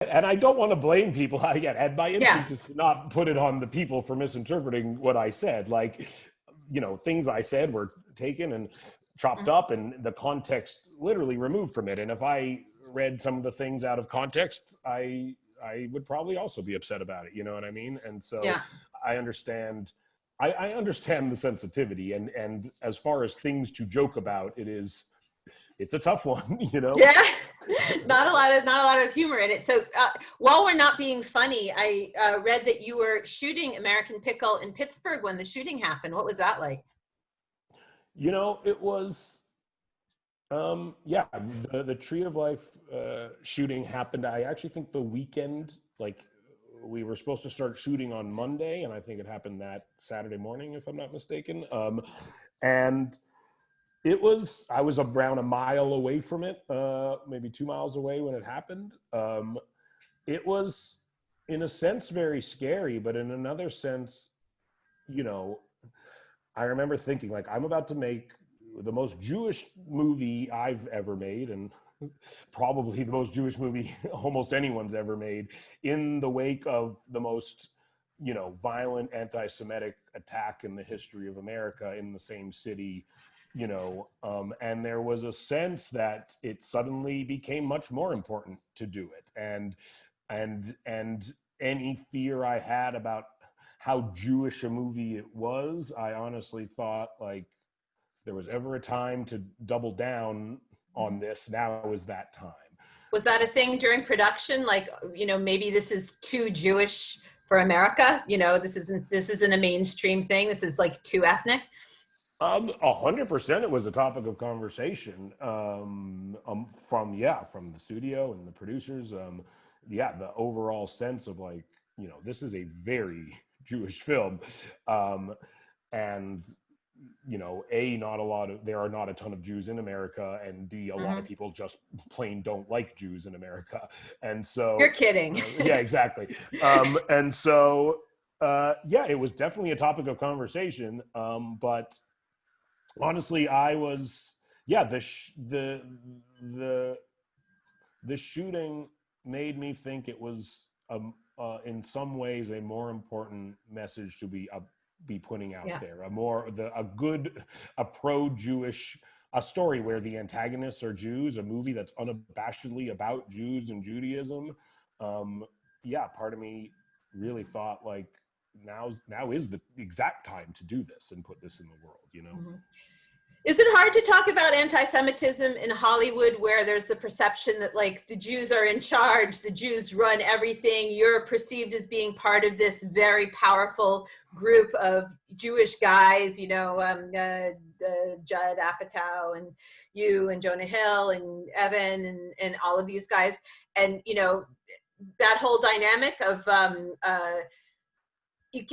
And I don't want to blame people again. And my Yeah. instinct is to not put it on the people for misinterpreting what I said. Like, things I said were taken and chopped up, and the context literally removed from it. And if I read some of the things out of context, I would probably also be upset about it. You know what I mean? And so Yeah. I understand. I understand the sensitivity, and as far as things to joke about, it's a tough one. Yeah. Not a lot of humor in it. So while we're not being funny, I read that you were shooting American Pickle in Pittsburgh when the shooting happened. What was that like? It was, yeah, the Tree of Life shooting happened. I actually think the weekend, like we were supposed to start shooting on Monday, and I think it happened that Saturday morning, if I'm not mistaken. And I was around a mile away from it, maybe 2 miles away when it happened. It was, in a sense, very scary, but in another sense, you know, I remember thinking, like, I'm about to make the most Jewish movie I've ever made, and probably the most Jewish movie almost anyone's ever made, in the wake of the most, violent anti-Semitic attack in the history of America in the same city. And there was a sense that it suddenly became much more important to do it, and any fear I had about how Jewish a movie it was, I honestly thought, like, if there was ever a time to double down on this, now is that time. Was that a thing during production? Like, maybe this is too Jewish for America. This isn't a mainstream thing. This is like too ethnic. 100% it was a topic of conversation, from the studio and the producers. The overall sense of, like, this is a very Jewish film, and there are not a ton of Jews in America, and B, a lot of people just plain don't like Jews in America, and so You're kidding. yeah, exactly. And so it was definitely a topic of conversation, but honestly, I was, the shooting made me think it was, in some ways, a more important message to be putting out Yeah. there, a pro-Jewish, a story where the antagonists are Jews, a movie that's unabashedly about Jews and Judaism. Part of me really thought, like, now is the exact time to do this and put this in the world. Mm-hmm. Is it hard to talk about anti-Semitism in Hollywood, where there's the perception that, like, the Jews are in charge, the Jews run everything, you're perceived as being part of this very powerful group of Jewish guys, Judd Apatow and you and Jonah Hill and Evan and all of these guys. And, that whole dynamic of you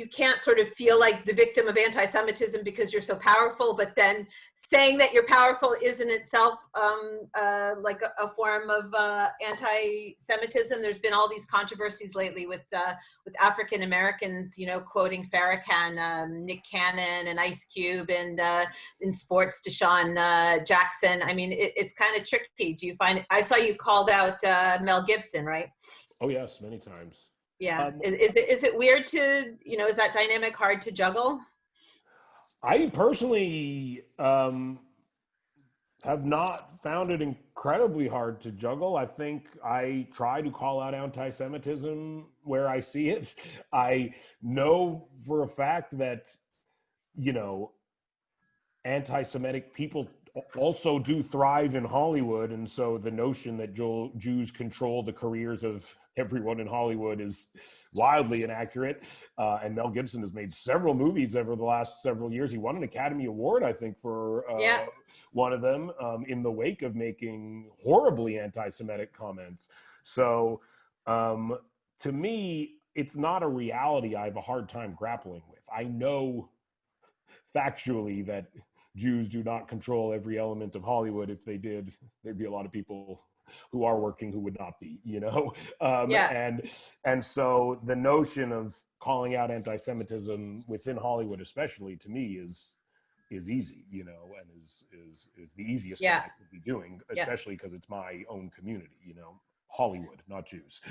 can't sort of feel like the victim of anti-Semitism because you're so powerful, but then saying that you're powerful is in itself like a form of anti-Semitism. There's been all these controversies lately with African Americans, quoting Farrakhan, Nick Cannon, and Ice Cube, and in sports, Deshaun Jackson. I mean, it's kind of tricky. Do you find? I saw you called out Mel Gibson, right? Oh yes, many times. Yeah. Is it weird to, is that dynamic hard to juggle? I personally have not found it incredibly hard to juggle. I think I try to call out anti-Semitism where I see it. I know for a fact that, anti-Semitic people also do thrive in Hollywood, and so the notion that Jews control the careers of everyone in Hollywood is wildly inaccurate. And Mel Gibson has made several movies over the last several years. He won an Academy Award, I think, for one of them, in the wake of making horribly anti-Semitic comments. So to me, it's not a reality I have a hard time grappling with. I know factually that Jews do not control every element of Hollywood. If they did, there'd be a lot of people who are working who would not be, and so the notion of calling out anti-Semitism within Hollywood, especially, to me, is easy, and is the easiest thing I could be doing, especially because it's my own community. Hollywood, not Jews.